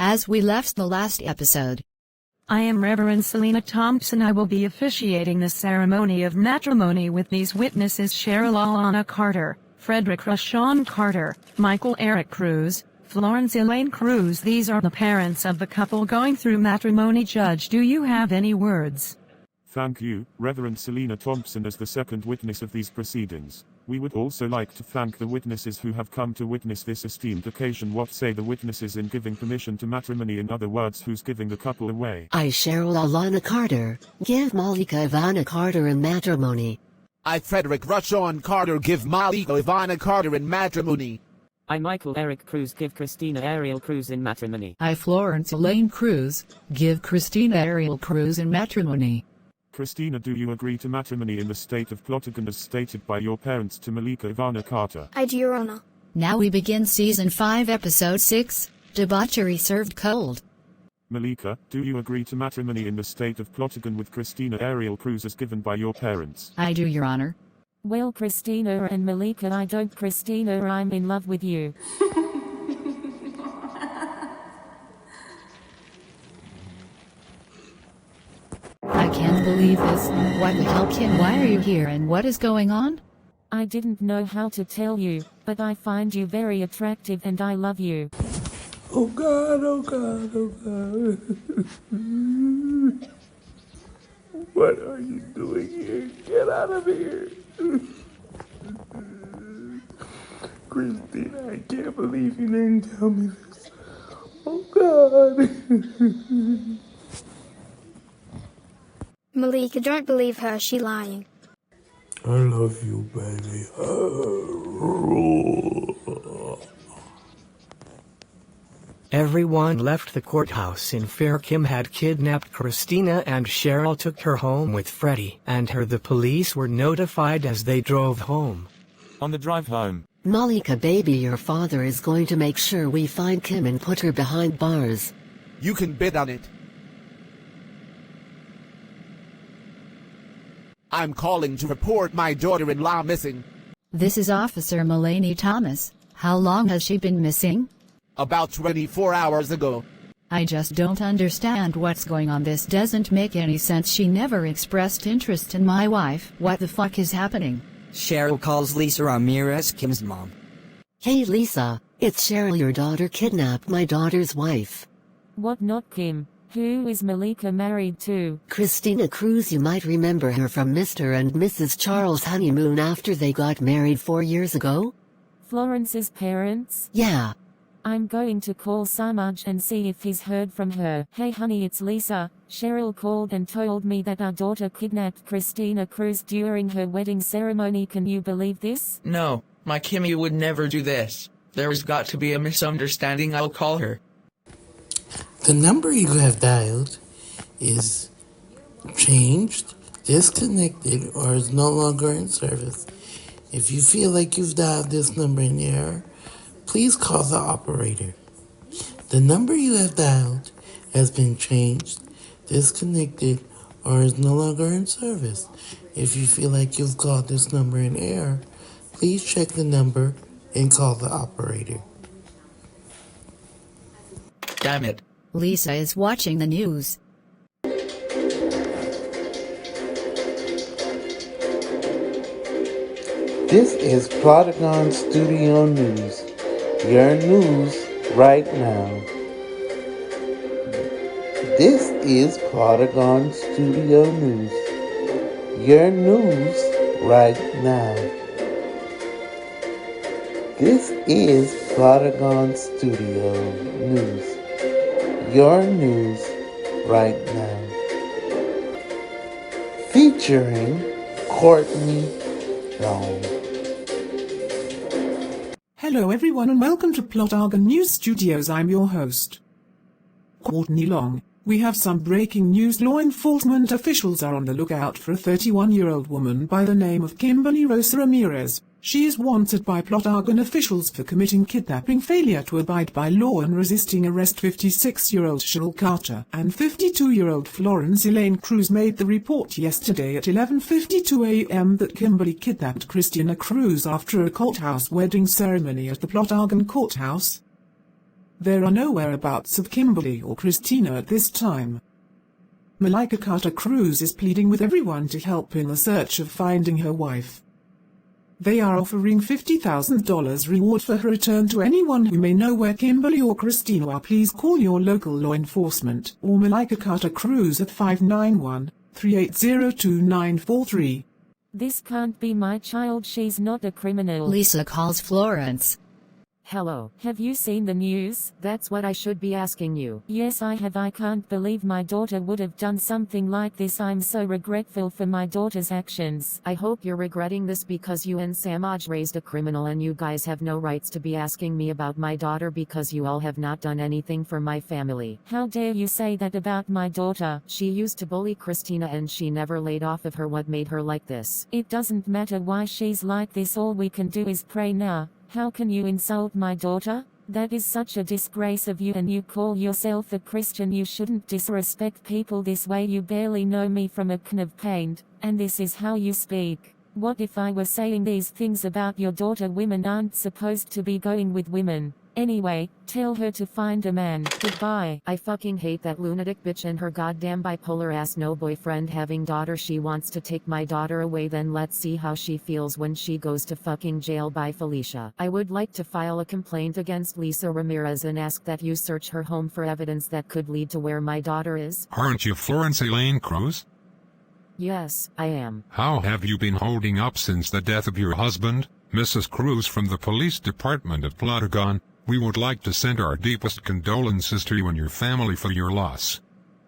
as we left the last episode. I am Reverend Selena Thompson. I will be officiating the ceremony of matrimony with these witnesses: Cheryl Alana Carter, Frederick Rashawn Carter, Michael Eric Cruz, Florence Elaine Cruz. These are the parents of the couple going through matrimony. Judge, do you have any words? Thank you, Reverend Selena Thompson, as the second witness of these proceedings. We would also like to thank the witnesses who have come to witness this esteemed occasion. What say the witnesses in giving permission to matrimony? In other words, who's giving the couple away? I, Cheryl Alana Carter, give Malika Ivana Carter in matrimony. I, Frederick Rashawn Carter, give Malika Ivana Carter in matrimony. I, Michael Eric Cruz, give Christeena Ariel Cruz in matrimony. I, Florence Elaine Cruz, give Christeena Ariel Cruz in matrimony. Christeena, do you agree to matrimony in the state of Plotagon as stated by your parents to Malika Ivana Carter? I do, Your Honor. Now we begin Season 5, Episode 6, Debauchery Served Cold. Malika, do you agree to matrimony in the state of Plotagon with Christeena Ariel Cruz as given by your parents? I do, Your Honor. Well, Christeena and Malika, I don't. Christeena, I'm in love with you. I can't believe this. What the hell, Kim? Why are you here and what is going on? I didn't know how to tell you, but I find you very attractive and I love you. Oh God, oh God, oh God. What are you doing here? Get out of here. Christeena, I can't believe you didn't tell me this. Oh God. Malika, don't believe her. She's lying. I love you, baby. Everyone left the courthouse in fear. Kim had kidnapped Christeena and Cheryl took her home with Freddie and her. The police were notified as they drove home. On the drive home, Malika, baby, your father is going to make sure we find Kim and put her behind bars. You can bet on it. I'm calling to report my daughter-in-law missing. This is Officer Mulaney Thomas. How long has she been missing? About 24 hours ago. I just don't understand what's going on. This doesn't make any sense. She never expressed interest in my wife. What the fuck is happening? Cheryl calls Lisa Ramirez Kim's mom. Hey Lisa, it's Cheryl. Your daughter kidnapped my daughter's wife. What? Not Kim. Who is Malika married to? Christeena Cruz. You might remember her from Mr. and Mrs. Charles' honeymoon after they got married 4 years ago. Florence's parents? Yeah. I'm going to call Samaj and see if he's heard from her. Hey honey, it's Lisa. Cheryl called and told me that our daughter kidnapped Christeena Cruz during her wedding ceremony. Can you believe this? No, my Kimmy would never do this. There's got to be a misunderstanding. I'll call her. The number you have dialed is changed, disconnected, or is no longer in service. If you feel like you've dialed this number in error, please call the operator. The number you have dialed has been changed, disconnected, or is no longer in service. If you feel like you've called this number in error, please check the number and call the operator. Damn it. Lisa is watching the news. This is Plotagon Studio News. Your news right now. This is Plotagon Studio News. Your news right now. This is Plotagon Studio News. Your news right now. Featuring Courtney Long. Hello everyone and welcome to Plotagon News Studios. I'm your host, Courtney Long. We have some breaking news. Law enforcement officials are on the lookout for a 31-year-old woman by the name of Kimberly Rosa Ramirez. She is wanted by Plotagon officials for committing kidnapping, failure to abide by law and resisting arrest. 56-year-old Cheryl Carter and 52-year-old Florence Elaine Cruz made the report yesterday at 11:52 a.m. that Kimberly kidnapped Christeena Cruz after a courthouse wedding ceremony at the Plotagon courthouse. There are no whereabouts of Kimberly or Christeena at this time. Malika Carter Cruz is pleading with everyone to help in the search of finding her wife. They are offering $50,000 reward for her return to anyone who may know where Kimberly or Christeena are. Please call your local law enforcement or Malika Carter Cruz at 591-380-2943. This can't be my child, she's not a criminal. Lisa calls Florence. Hello, have you seen the news? That's what I should be asking you. Yes, I have. I can't believe my daughter would have done something like this. I'm so regretful for my daughter's actions. I hope you're regretting this because you and Samaj raised a criminal and you guys have no rights to be asking me about my daughter because you all have not done anything for my family. How dare you say that about my daughter? She used to bully Christeena and she never laid off of her. What made her like this? It doesn't matter why she's like this. All we can do is pray now. How can you insult my daughter? That is such a disgrace of you, and you call yourself a Christian. You shouldn't disrespect people this way. You barely know me from a can of paint, and this is how you speak. What if I were saying these things about your daughter? Women aren't supposed to be going with women. Anyway, tell her to find a man. Goodbye. I fucking hate that lunatic bitch and her goddamn bipolar ass no boyfriend having daughter. She wants to take my daughter away, then let's see how she feels when she goes to fucking jail. Bye Felicia. I would like to file a complaint against Lisa Ramirez and ask that you search her home for evidence that could lead to where my daughter is. Aren't you Florence Elaine Cruz? Yes, I am. How have you been holding up since the death of your husband, Mrs. Cruz from the police department of Plotagon? We would like to send our deepest condolences to you and your family for your loss.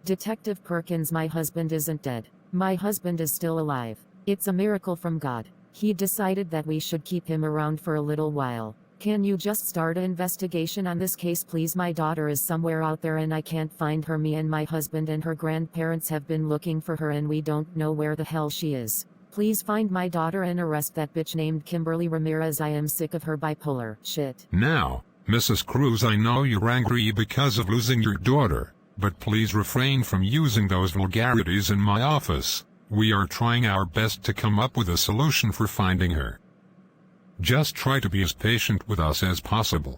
Detective Perkins, my husband isn't dead. My husband is still alive. It's a miracle from God. He decided that we should keep him around for a little while. Can you just start an investigation on this case, please? My daughter is somewhere out there and I can't find her. Me and my husband and her grandparents have been looking for her and we don't know where the hell she is. Please find my daughter and arrest that bitch named Kimberly Ramirez. I am sick of her bipolar shit. Now, Mrs. Cruz, I know you're angry because of losing your daughter, but please refrain from using those vulgarities in my office. We are trying our best to come up with a solution for finding her. Just try to be as patient with us as possible.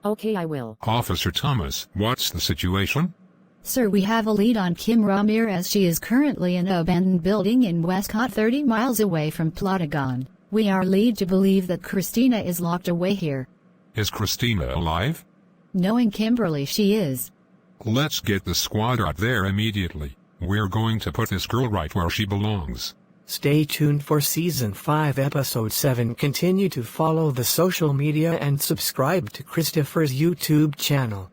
Okay, I will. Officer Thomas, what's the situation? Sir, we have a lead on Kim Ramirez. She is currently in an abandoned building in Westcott, 30 miles away from Plotagon. We are led to believe that Christeena is locked away here. Is Christeena alive? Knowing Kimberly, she is. Let's get the squad out there immediately. We're going to put this girl right where she belongs. Stay tuned for Season 5 Episode 7. Continue to follow the social media and subscribe to Christopher's YouTube channel.